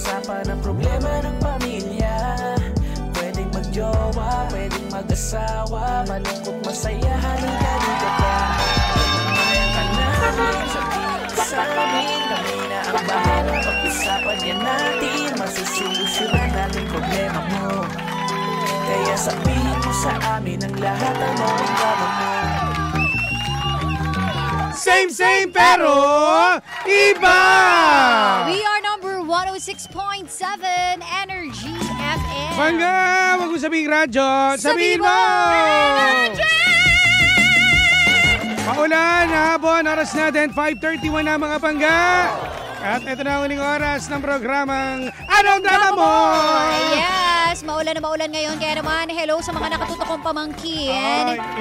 Pag-usapan ang problema ng pamilya. Pwedeng magjowa, pwedeng mag-asawa. Malungkot, masaya, halika-halika ka. Umayan ka namin, sabihin mo sa amin. Kami na ang bahala, pag-usapan yan natin. Masusolusyonan natin problema mo. Kaya sabihin mo sa amin ang lahat, ano ang gawin mo. Same pero iba! We are number 106.7 Energy FM. Bangga! Wag mo sabihin radyo. Sabihin mo! Paulan, hapon, oras natin, 5:31 na mga bangga. At ito na ang uling oras ng programang Anong Drama Mo? Yes, maulan na maulan ngayon. Kaya naman, hello sa mga nakatutok kong pamangkin.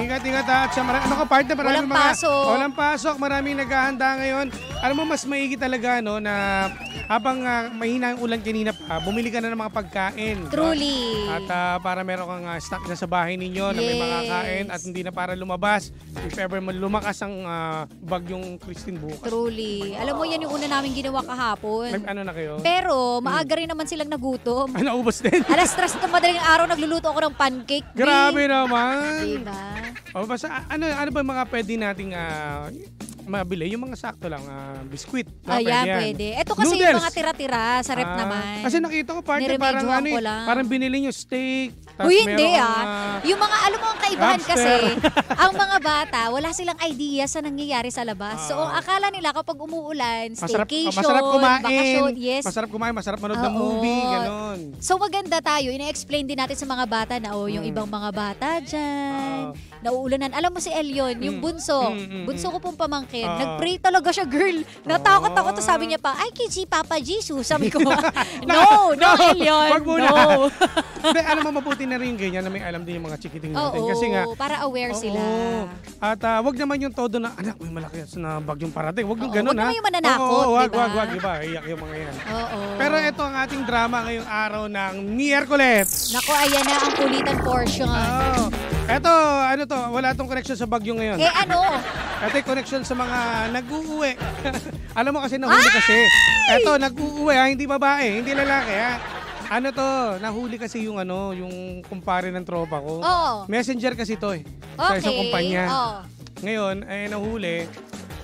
Ingat-ingat at sa partner, maraming walang pasok. Maraming naghahanda ngayon. Alam mo, mas maigi talaga no, na habang mahina ang ulan kanina pa, bumili ka na ng mga pagkain. Truly. At para meron kang stock na sa bahay ninyo na may mga kain at hindi na para lumabas. If ever lumakas ang bagyong Christine bukas. Truly. Alam mo, yan yung una namin ginawa kahapon. Ano na kayo? Pero, maaga rin naman silang nagutom. Naubos din. Alas 3 ng madaling araw, nagluluto ako ng pancake. Grabe naman. Diba? O, basta, ano ba mga pwede nating mabili? Yung mga sakto lang, biskwit. Ayan, pwede. Ito kasi noodles. Yung mga tira-tira sa rep naman. Kasi nakita ko partner parang parang binili nyo steak. Uy, hindi yung mga, alam mo ang kaibahan kasi, ang mga bata, wala silang idea sa nangyayari sa labas. So, ang akala nila kapag umuulan, staycation, masarap kumain, bakasyon, yes. Masarap kumain, masarap manood ng movie, gano'n. So, maganda tayo. Ina-explain din natin sa mga bata na, yung ibang mga bata dyan, nauulanan. Alam mo si Elion, yung bunso. Bunso ko pong pamangkin. Nag-pray talaga siya, girl. Natakot ako. Tapos sabi niya pa, ay, kiji Papa Jesus. Sabi ko, no, Elion, no. Hindi, alam mo, mabuti na rin ganyan na may alam din yung mga chikiting natin. Kasi nga, para aware sila. At wag naman yung todo na, anak, may malaki na bagyong parating. Wag yung ganun, ha? Wag naman yung mananakot, diba? Wag, iba. Iyak yung mga yan. Pero ito ang ating drama ngayong araw ng Miyerkules. Naku, ayan na ang kulitan portion. Eto, ano to, wala tong connection sa bagyo ngayon. Ano? Ito yung connection sa mga nag-uuwi. Alam mo kasi nahuli kasi. Eto, nag-uuwi hindi babae, hindi lalaki Ano to, nahuli kasi yung yung kumpare ng tropa ko. Messenger kasi to sa isang kumpanya. Ngayon, nahuli.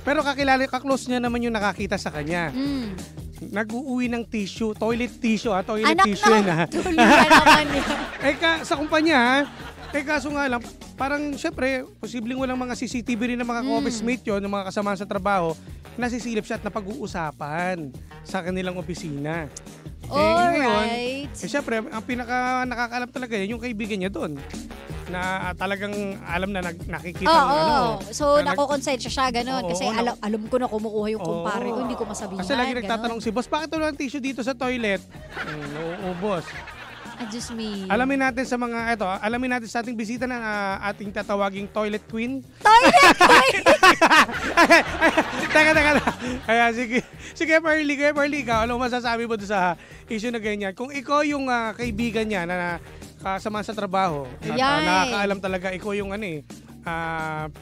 Pero kaklose niya naman yung nakakita sa kanya. Nag-uuwi ng tissue, toilet tissue toilet anak tissue na. Naman yan. Sa kumpanya kaso nga lang, parang syempre, posibleng walang mga CCTV rin ng mga office mate yun, ng mga kasama sa trabaho, nasisilip siya at napag-uusapan sa kanilang opisina. Ngayon, syempre, ang pinaka nakakaalam talaga yan, yung kaibigan niya doon. Na talagang alam na nakikita So, nakukonsensya siya, gano'n. Kasi alam ko na kumukuha yung kumpare ko, hindi ko masabihan. Kasi lagi nagtatanong si boss, bakit walang tissue dito sa toilet? Nauubos. Just me. Alamin natin sa ating bisita na ating tatawaging toilet queen. Toilet queen! Teka. Kaya sige Perly, ikaw, ano masasabi mo sa issue na ganyan? Kung ikaw yung kaibigan niya na kasama sa trabaho, at nakakaalam talaga ikaw yung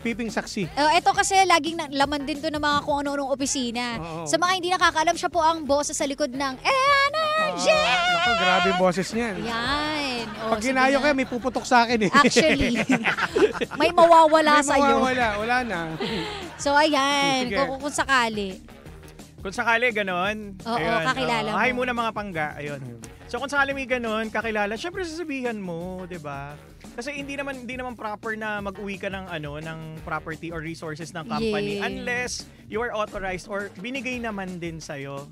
piping saksi. Ito kasi laging laman din to ng mga kung ano-anong opisina. Sa mga hindi nakakaalam, siya po ang boss sa likod ng Energy! Naku, grabe boses niyan. Yan. Pag ginayo kayo, may puputok sa akin Actually, may mawawala sa'yo. Wala na. So ayan, kung sakali. Kung sakali, ganon. Kakilala mo. Hi muna mga pangga. Ayun. So kung sakali may ganon, kakilala, syempre sasabihan mo, 'di ba? Kasi hindi naman proper na mag-uwi ka ng ng property or resources ng company unless you are authorized or binigay naman din sa'yo.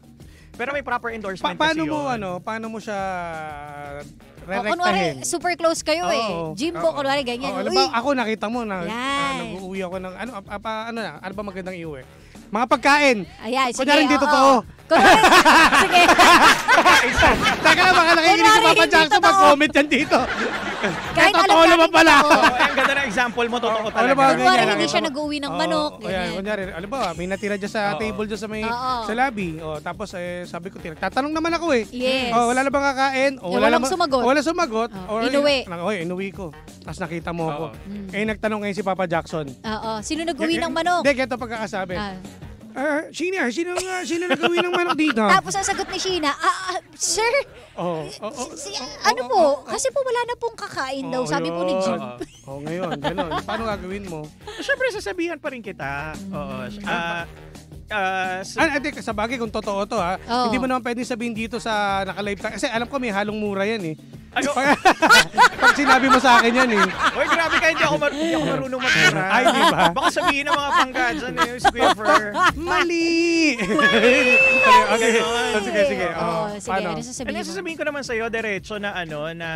Pero may proper endorsement kasi yun. Paano mo siya re-rectahin? Kunwari, super close kayo Jimbo, kunwari ganyan. Ako nakita mo na nag-uuwi ako ng ano ba magandang iuwi? Mga pagkain. Ayan, sige. Kunyari hindi totoo. Sige. Teka lang, baka nakikinig si Papa Jackson mag-comment yan dito. Kahit totoo naman pala. Ang ganda ng example mo, totoo talaga. Kunwari hindi siya nag-uwi ng manok. Kunyari, alam ba, may natira dyan sa table dyan sa lobby. Tapos sabi ko, tatanong naman ako Yes. Wala na bang kakain? Walang sumagot. Wala sumagot. Inuwi ko. Tapos nakita mo ako. Nagtanong ngayon si Papa Jackson. Sino nag-uwi ng manok? Hindi, ganito pagkakasabi. Sino nagawin ng manok dito? Tapos ang sagot ni Sheena, sir, ano po? Kasi po wala na pong kakain daw, sabi po ni Jim. Ngayon, gano'n. Paano gagawin mo? Siyempre, sasabihan pa rin kita. Oo. Sa bagay, kung totoo to hindi mo naman pwedeng sabihin dito sa naka-live tayo. Kasi alam ko may halong mura yan eh. Pag sinabi mo sa akin yan eh. Uy, grabe ka, hindi ako marunong magmura. Ay, di ba? Baka sabihin ng mga pangga dyan si Kuya Fer. Mali! Okay. Sige. Sige, ano sasabihin mo? Sasabihin ko naman sa'yo, diretso na na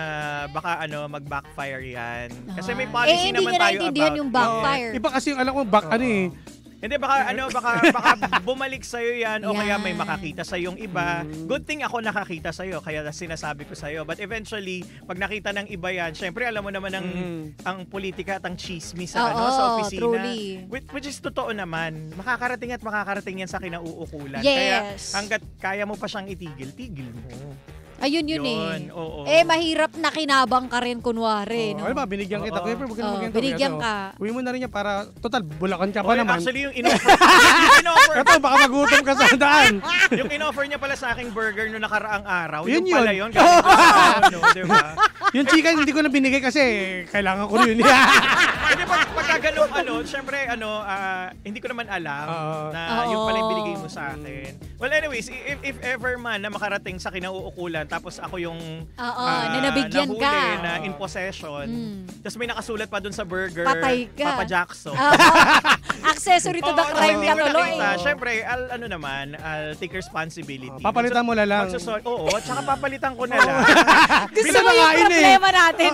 baka mag-backfire yan. Kasi may policy naman tayo about. Hindi niya naintindihan yung backfire. Iba kasi yung alam ko, Hindi, baka bumalik sa'yo yan o kaya may makakita sa'yo yung iba. Good thing ako nakakita sa'yo, kaya sinasabi ko sa'yo. But eventually, pag nakita ng iba yan, syempre alam mo naman ang politika at ang chismis sa opisina. Truly. Which is totoo naman. Makakarating yan sa kinauukulan. Yes. Kaya hanggat kaya mo pa siyang itigil, tigil mo. Ayun Oo. Mahirap na kinabang ka rin kunwari. No? Ano ba, binigyan kita. Kuya, binigyan ka. Uwi mo na rin niya para, total, Bulacan ka pa naman. Actually, yung in-offer. Ito, baka magutom ka sa daan. Yung in-offer niya pala sa aking burger no nakaraang araw. Yun pala yun. Diba? Yung chicken, hindi ko na binigay kasi kailangan ko rin yun. Kasi pagka ganun, syempre, hindi ko naman alam na yung pala yung binigay mo sa akin. Well, anyways, if ever man na makarating sa kinauukulan, tapos ako yung na nabigyan nahuli, ka. na in possession, tapos may nakasulat pa dun sa burger, Patay ka. Papa Jackson. Accessory to the crime ka tuloy. Syempre, I'll take responsibility. Papalitan mo na lang. Oo, at saka papalitan ko na lang. Gusto mo yung problema natin.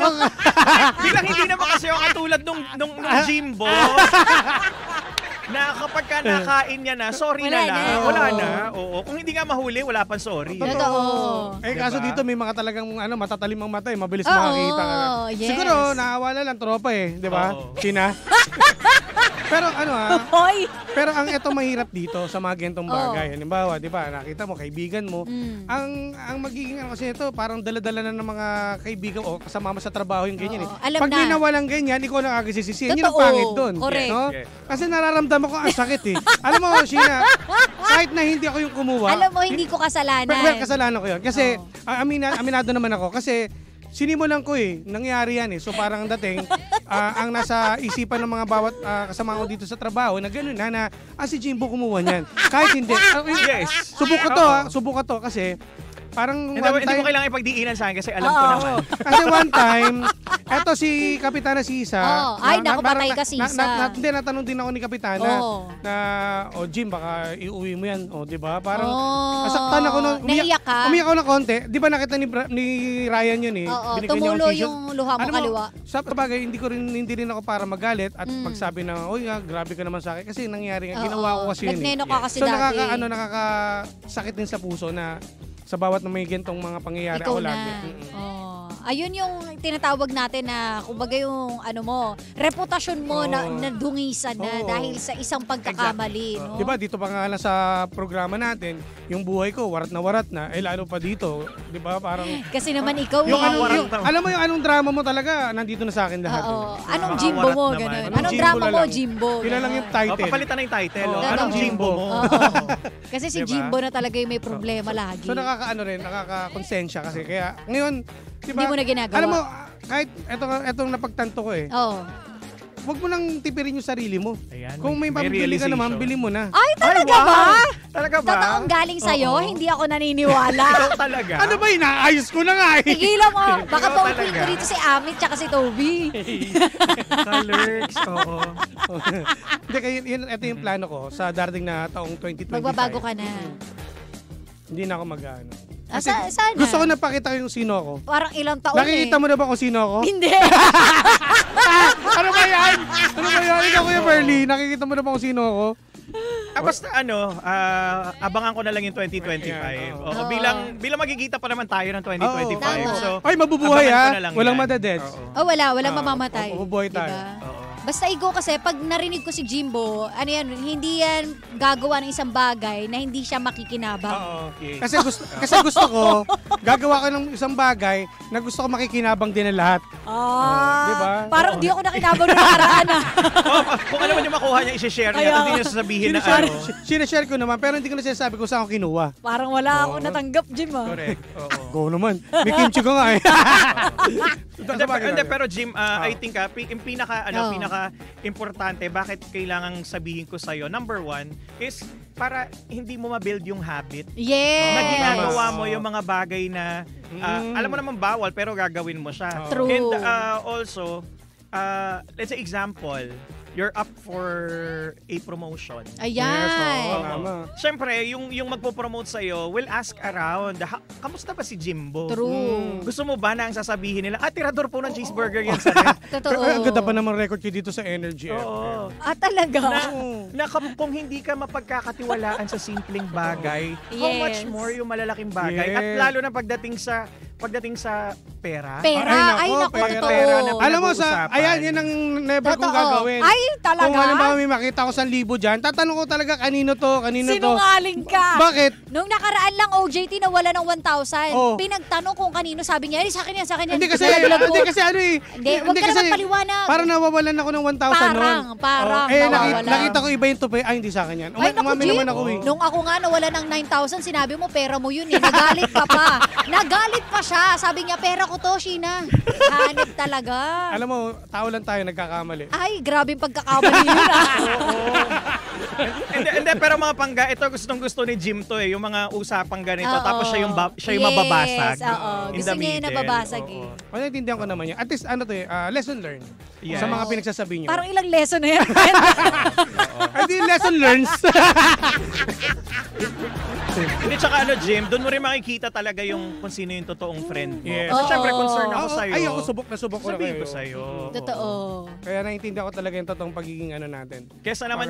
Bilang hindi naman kasi yung katulad nung Jimbo. Na kapag ka nakain niya na, sorry Wala na lang. na. Wala na. Oo. Kung hindi nga mahuli, wala pang sorry. Totoo. Kaso dito may mga talagang matatalim ang mata mabilis makakita. Yes. Siguro, naawa na lang tropa di ba? China. Pero pero ang ito mahirap dito sa mga gentong bagay. Halimbawa, di ba, nakita mo, kaibigan mo. Ang magiging kasi ito, parang dala-dala na ng mga kaibigan o kasama mo sa trabaho yung ganyan. Alam Pag na. may nawalang ganyan, ikaw na kagisisisihan. Yun ang Totoo. pangit doon. Correct. No? Kasi nararamdaman ko ang sakit Alam mo, Sheena, kahit na hindi ako yung kumuha. Alam mo, hindi ko kasalanan. Well, kasalanan ko yun. Kasi, aminado naman ako. Kasi, sinimulan ko nangyari yan So parang dating, ang nasa isipan ng mga bawat kasama ko dito sa trabaho na gano'n na si Jimbo kumuha niyan. Kahit hindi. Yes. Subok ko to kasi parang hindi mo kailangan ipagdiinan sa akin kasi alam ko naman. Kasi one time, eto si Kapitana Sisa. Ay, naku, patay ka, Sisa. Hindi, natanong din ako ni Kapitana na, Jim, baka iuwi mo yan. Di ba? Parang, nasaktan ako nun. Naiyak ka? Umiyak ako ng konti. Di ba nakita ni Ryan yun Tumulo yung luha mo kaliwa. Sa bagay, hindi rin ako para magalit at pagsabi na, grabe ka naman sa akin. Kasi nangyari nga, ginawa ko kasi yun. Nagneno ka kasi so, dati. nakakasakit din sa puso na sa bawat na may gintong mga pangyayari Ikaw ako na. lagi. Ayun yung tinatawag natin na kumbaga yung reputasyon mo na dungisan na dahil sa isang pagkakamali. Exactly. Diba dito pa nga lang sa programa natin, yung buhay ko warat na, lalo pa dito. Diba parang... Kasi naman ikaw alam mo yung anong drama mo talaga, nandito na sa akin lahat. Anong Jimbo mo, gano'n? Anong drama mo, Jimbo? Kila lang yung title. Papalitan na yung title. Anong Jimbo mo? Kasi si Jimbo na talaga yung may problema lagi. So nakaka-konsensya kasi. Kaya ngayon, diba, hindi mo na ginagawa. Alam mo, kahit etong napagtanto ko wag mo nang tipirin yung sarili mo. Ayan, kung may pambili ka naman, bili mo na. Ay, talaga ba? Talaga ba? Totoong galing sa'yo, hindi ako naniniwala. Ikaw talaga? Ano ba, inaayos ko na nga Tigilan mo. Baka paupuin ko dito si Amit tsaka si Toby. Colors, oo. Hindi, ito yung plano ko sa darating na taong 2025. Magbabago ka na. Hindi na ako mag-ano. Kasi sana. Gusto ko napakita yung sino ako. Parang ilang taon Nakikita mo na ba kung sino ako? Hindi. Ano ba yan? Ikaw Kuya Perly, nakikita mo na ba kung sino ako? Basta abangan ko na lang yung 2025. Bilang magkikita pa naman tayo ng 2025. So, ay, mabubuhay walang madadeads. Walang mamamatay. Mabubuhay tayo. Diba? Basta Igo kasi, pag narinig ko si Jimbo, ano yan, hindi yan gagawa ng isang bagay na hindi siya makikinabang. Oo. Okay. Kasi gusto ko, gagawa ko ng isang bagay na gusto ko makikinabang din ng lahat. Diba? Parang di ako nakinabang na nakaraan Kung alam mo yung makuha niya, i-share niya, Kaya- hindi niya sasabihin na Sinishare, ano. sinishare ko naman, pero hindi ko na sinasabi kung saan ko kinuha. Parang wala ako Oo. natanggap, Jim Correct. Oo. Go naman. May kimchi ko nga eh. Hindi, pero Jim, I think yung pinaka Oo. importante bakit kailangang sabihin ko sa number one is para hindi mo ma-build yung habit Yes. na ginagawa mo yung mga bagay na alam mo naman bawal pero gagawin mo siya. True. And also, let's say example, you're up for a promotion. Ayan. Yes, oo, tama. Siyempre, yung magpo-promote sa'yo will ask around, kamusta ba si Jimbo? True. Gusto mo ba na ang sasabihin nila, tirador po ng cheeseburger yan sa ref? Totoo. Ang ganda pa naman record ko dito sa Energy Oo. FM. Talaga? Na kung hindi ka mapagkakatiwalaan sa simpleng bagay, how Yes. much more yung malalaking bagay? Yes. At lalo na pagdating sa pera. Pera. Ay, Ay, nako, naku, pera. totoo. Pera na Alam mo pinag-uusapan. ayan, yan ang never kong Totoo. gagawin. Ay, talaga? Kung halimbawa may makita ko 1,000 dyan, tatanong ko talaga kanino to. Sinungaling ka. Bakit? Nung nakaraan lang, OJT na wala ng 1,000. Oh. Pinagtanong kung kanino, sabi niya, sa akin yan, sa akin yan. Hindi kasi ano eh. Hindi, wag ka na magpaliwanag. Parang nawawalan ako ng 1,000 noon. Parang nawawalan. nawawalan. Nakita ko iba yung tupi. Ay, hindi sa akin yan. Ay, naku, Umamin Jim. naman ako eh. Nung ako nga nawala ng 9,000, sinabi mo, pera mo yun eh. Nagalit ka pa. Nagalit pa siya. Sabi niya, pera ko to, Sheena. Hanip talaga. Alam mo, tao lang tayo nagkakamali. Ay, grabe yung pagkakamali yun Hindi, pero mga pangga, ito gustong-gusto ni Jim to Yung mga usapang ganito. Oo. Tapos siya yung mababasag. Yes, oo. In Gusto the niya yung middle. nababasag Oo. eh. O, naiintindihan ko naman yan. At least, lesson learned. Yes. Sa mga pinagsasabi nyo. Parang ilang lesson na yan. Ay, di lesson learns. Hindi, tsaka Jim, doon mo rin makikita talaga yung kung sino yung totoong friend mo. Yes. Kasi Oo. syempre, concern ako Oo, sa'yo. ay, ako subok na subok ko na Sabihin kayo. ko sa'yo. Totoo. Kaya naiintindihan ko talaga yung totoong pagiging natin. Kesa naman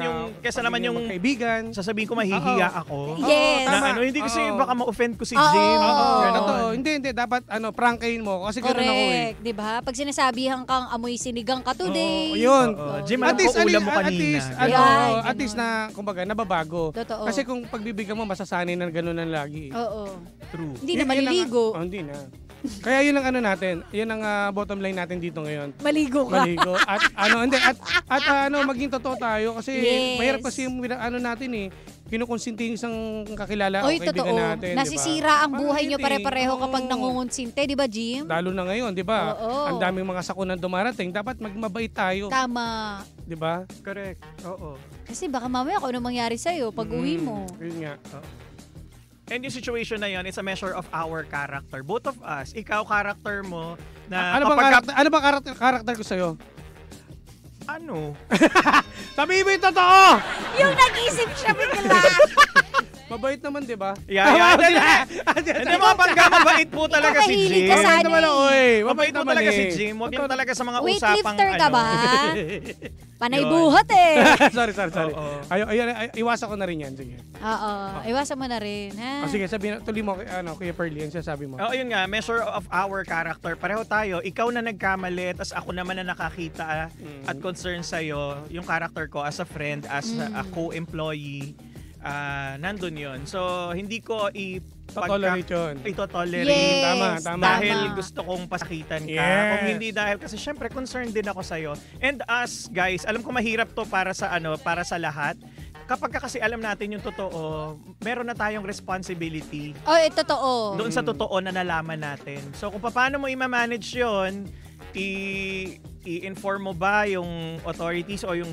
yung kaibigan. sasabihin ko mahihiya ako. Yes. Na Tama. hindi kasi Oo. baka ma-offend ko si Oo. Jim. Oo. Ganon. Totoo. Hindi. Dapat, prankayin mo. Kasi gano'n ako eh. Correct, 'di ba? Pag sinasabihan kang amoy sinigang ka today. Oo, yun. Oo. Jim, At alam least, ko ulam mo at kanina. least, Yan, at least na, kumbaga, nababago. Totoo. Kasi kung pagbibigyan mo, masasanay na gano'n lang lagi. Oo. True. Hindi na Yun ang- maliligo. Hindi na. Kaya yun ang natin. Yun ang bottom line natin dito ngayon. Maligo ka. Maligo. At maging totoo tayo kasi Yes. mahirap kasi yung natin eh. Kinukonsinti yung isang kakilala o Oy, kaibigan totoo. natin. Nasisira ang buhay nyo Parang pare-pareho hindi. kapag Oo. nangungunsinte, 'di ba, Jim? Lalo na ngayon, di ba? Oo. Ang daming mga sakunan dumarating. Dapat magmabait tayo. Tama. Di ba? Correct. Oo. Kasi baka mamaya kung ano mangyari sa'yo pag uwi mo. Yun nga. And yung situation na yun, it's a measure of our character. Both of us. Ikaw, character mo, na Ano bang kapag... karakter, karakter ko sa'yo? Ano? Sabihin mo yung totoo! Yung nag-isip siya bigla. Mabait naman, di ba? Yeah. Hindi mga pangga, mabait po talaga si mahilig Jim. ka sa Mabait naman ako eh. Mabait po naman talaga eh. si Jim. Huwag lang talaga sa mga usapang Weightlifter ka ba? Panay Yun. buhat eh. sorry. Oo. Iwasan ko na rin yan. Sige. Oo. Iwasan mo na rin, ha? Sige, sabihin, tuloy mo, Kuya Pearly, yan sasabi mo. Oo, yun nga, measure of our character. Pareho tayo. Ikaw na nagkamali, tas ako naman na nakakita at concern sa'yo. Yung character ko as a friend, as a co-employee, nandun yun. So, hindi ko Tolerate yun. ito-tolerate. Yes, Tama. Dahil tama. gusto kong pasakitan ka. Yes. Kung hindi dahil, kasi syempre concerned din ako sa'yo. And us, guys, alam ko mahirap to para sa lahat. Kapag kasi alam natin yung totoo, meron na tayong responsibility Oh, totoo. doon sa totoo na nalaman natin. So kung paano mo i-manage yun, i-inform mo ba yung authorities o yung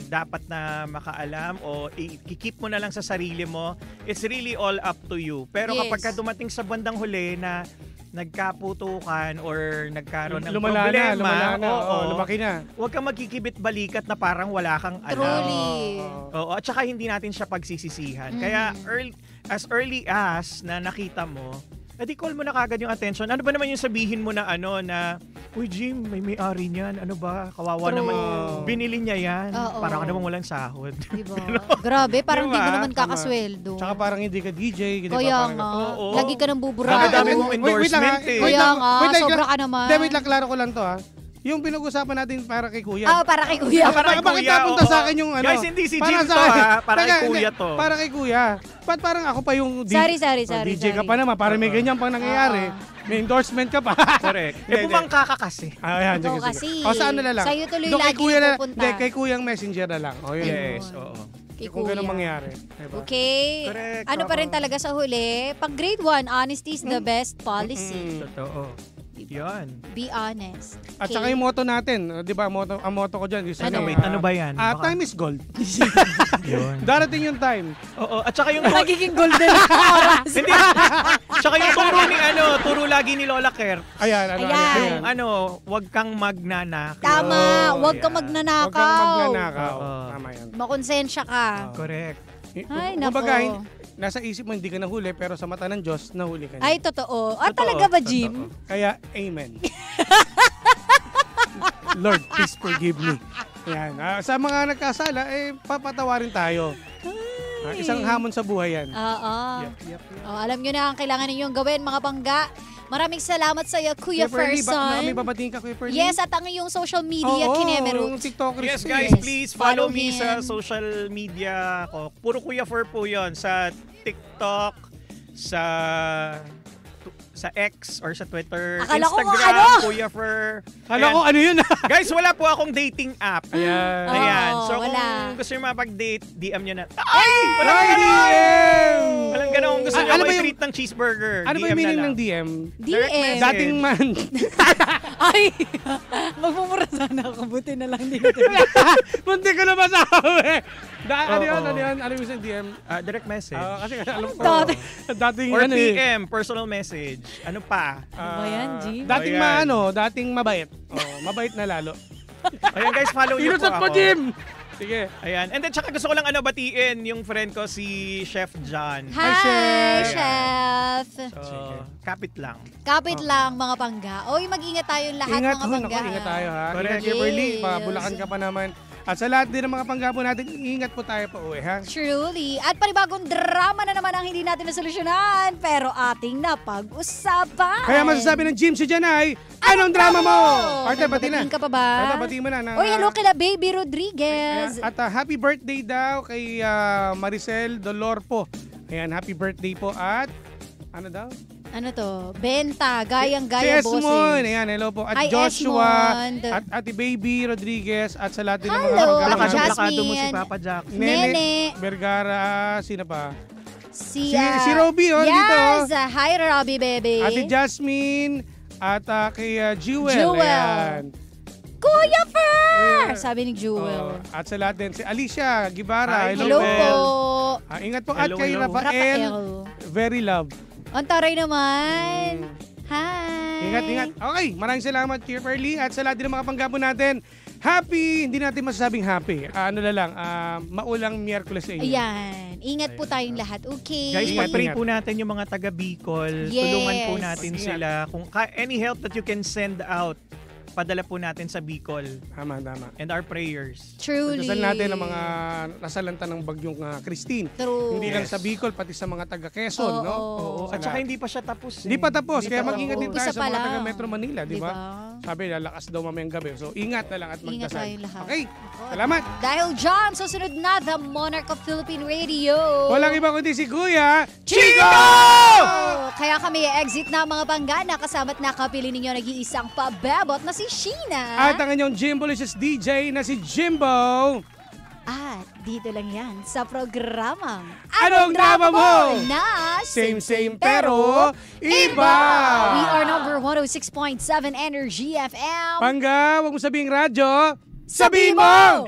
dapat na makaalam o i-keep mo na lang sa sarili mo, it's really all up to you. Pero Yes. kapag ka dumating sa bandang huli na nagkaputukan or nagkaroon ng Lumala problema, na. Lumaki na. huwag kang magkikibit-balikat na parang wala kang alam. Truly. Oo, at saka hindi natin siya pagsisisihan. Kaya as early as na nakita mo, edi call mo na kagad yung attention. Ano ba naman yung sabihin mo na uy Jim, may-ari niyan. Ano ba? Kawawa True. naman. Binili niya yan. Oo. Parang naman walang sahod. Diba? Grabe, parang Diba? di mo naman Tama. kakasweldo. Tsaka parang hindi ka DJ. Di ba? Kaya Parang- nga. Oo. Lagi ka nang bubura. Dami-dami mong Wait lang, endorsement ha. eh. Wait Kaya lang, nga, wait lang, sobra ka naman. Hindi, wait lang, klaro ko lang to ha. Yung pinag-usapan natin para kay Kuya. Para kay Kuya. Para kay Bakit Kuya, napunta oo. sa akin yung ano? Guys, hindi si para Jim sa to, akin. Para kay Teka, Kuya hindi, to. Para kay Kuya. Ba't parang ako pa yung Sorry. DJ ka pa naman, para may ganyan pang nangyayari. May endorsement ka pa. Correct. Hindi, Bumangka ka kasi. Ayan, Ikaw sige, kasi. sige. O saan na lang? Sa'yo tuloy Doon kay lagi Kuya yung na, pupunta. hindi, kay Kuyang Messenger na lang. O yun. Yes, Ayun. oo. Kay Kung ganun Kuya. mangyari. Diba? Okay. Correct, Ano pa rin oo. talaga sa huli? Pag grade 1, honesty is the best policy. Totoo. Yan. Be honest. At Okay? saka yung motto natin, di ba, ang motto ko dyan. Ano? Wait, ano ba yan? Baka- Time is gold. Yun. Darating yung time. Oo, at saka yung... Nagiging golden oras. Hindi. Tsaka yung turo lagi ni Lola Kerr. Ayan. Ayan. Wag kang magnanakaw. Tama. Huwag kang Yan. magnanakaw. Huwag kang magnanakaw. Oo. Tama yan. Makonsensya ka. Correct. Ay, Kumbaga, nako. nasa isip mo hindi ka nahuli, pero sa mata ng Diyos, nahuli ka niya. Ay, totoo. Ah, Totoo, talaga ba, totoo. Jim? Kaya, amen. Lord, please forgive me. Yan. Sa mga nagkasala, papatawarin tayo. Isang hamon sa buhay yan. Oo. Yep. Alam nyo na ang kailangan ninyong gawin, mga pangga. Maraming salamat sa iyo, Kuya Pearly, may Ferson. babatiin ka, Kuya Pearly? Yes, at ang iyong social media, Oo, Kinemerut. yung TikTokers. Yes, ko guys, eh. please follow Follow me sa him. social media ko. Puro Kuya Fer po yun. Sa TikTok, sa X or sa Twitter, Akala ko kung Instagram, ano. Kuya Fer. Kala ko ano yun? Guys, wala po akong dating app. Ayan. Oo, Ayan. So wala. kung gusto nyo mapag-date, DM nyo na. Ay! Walang Ay, ganon! DM! Walang ganon. Kung gusto nyo Ano ba ako yung- i-treat ng cheeseburger, Ano ba DM yung na meaning lang. ng DM? Direct DM. message. Dating man. Ay! Magmumura sana ako. Buti na lang dito. Munti ko na masabi. Ano Oo. yun? Ano yung isang DM? Direct message. Kasi alam ko. Dati. Dating Or ano eh. PM, personal message. Ano pa? Ano ba yan, G? Dating Ayan. dating mabait. Mabait na lalo. Ayan guys, follow niyo po Inusot ako. mo, Jim! Sige. Ayan. And then, tsaka gusto ko lang batiin yung friend ko, si Chef John. Hi, Chef. Chef. So, kapit lang. Kapit lang, mga pangga. Oy, mag-ingat tayong lahat, Ingat mga ho, pangga. ingat tayo ha. Correct. Ingat Kimberly, Yes. pabulakan ka pa naman. At sa lahat din ng mga panggapo natin, ingat po tayo pa uwi ha. Truly. At panibagong drama na naman ang hindi natin nasolusyonan, pero ating napag-usapan. Kaya masasabi ng Jim si Janay, anong drama mo? Partner, bati na. Nagbabatiin ka pa ba? Ito, bati mo na. Oy, hello kila Baby Rodriguez. At happy birthday daw kay Maricel Dolorpo. Ayan, happy birthday po at ano daw? Ano to? Benta, gayang-gaya Si Esmond, boses. ayan, hello po. At Hi, Joshua, Esmond. at Ate Baby Rodriguez, at sa lahat din ng mga Hello, kamag-anak. Jasmine. Plakado mo si Papa Jack. Nene. Vergara, sino pa? Si Robbie, oh, yes, dito. hi Robbie, baby. Ate Jasmine, at kay Jewel. Jewel. Ayan. Kuya Fer! Yeah. Sabi ni Jewel. At sa lahat din, si Alicia Gibara. Hi, Hello Jewel. po. Ingat po. At Hello, kay hello. Rafael, very love. Ang taray naman. Hi. Ingat. Okay, maraming salamat, Kuya Perly. At sa lahat din ng mga panggapo natin, happy, hindi natin masasabing happy. Maulang Miyerkules sa inyo. Ayan. Ingat po tayong lahat. Okay. Guys, Ingat, pag-pray ingat. po natin yung mga taga Bicol. Yes. Tulungan po natin Ingat. sila. Kung any help that you can send out, padala po natin sa Bicol. Tama. And our prayers. Truly. Dasal natin ang mga nasalanta ng bagyong Christine. True. Hindi lang Yes. sa Bicol, pati sa mga taga Quezon, Oo. no? At saka hindi pa siya tapos. Hindi pa tapos, kaya mag-ingat din Umpisa tayo sa pa mga lang. taga Metro Manila, di ba? Diba? Sabi, lalakas daw mamayang gabi. So, ingat na lang at Ingat magdasal. tayong lahat. Okay, salamat. Dahil dyan, susunod na The Monarch of Philippine Radio. Walang iba kundi si Kuya Chico! Kaya kami exit na mga panggana kasama't nakapili ninyo nag-iisang pabebot na si Sheena. At ang inyong Jimbolicious DJ na si Jimbo. At dito lang yan sa programang Anong drama mo? Na Same pero iba. We are number 106.7 Energy FM. Pangga, wag mo sabing radyo. Sabihin mo!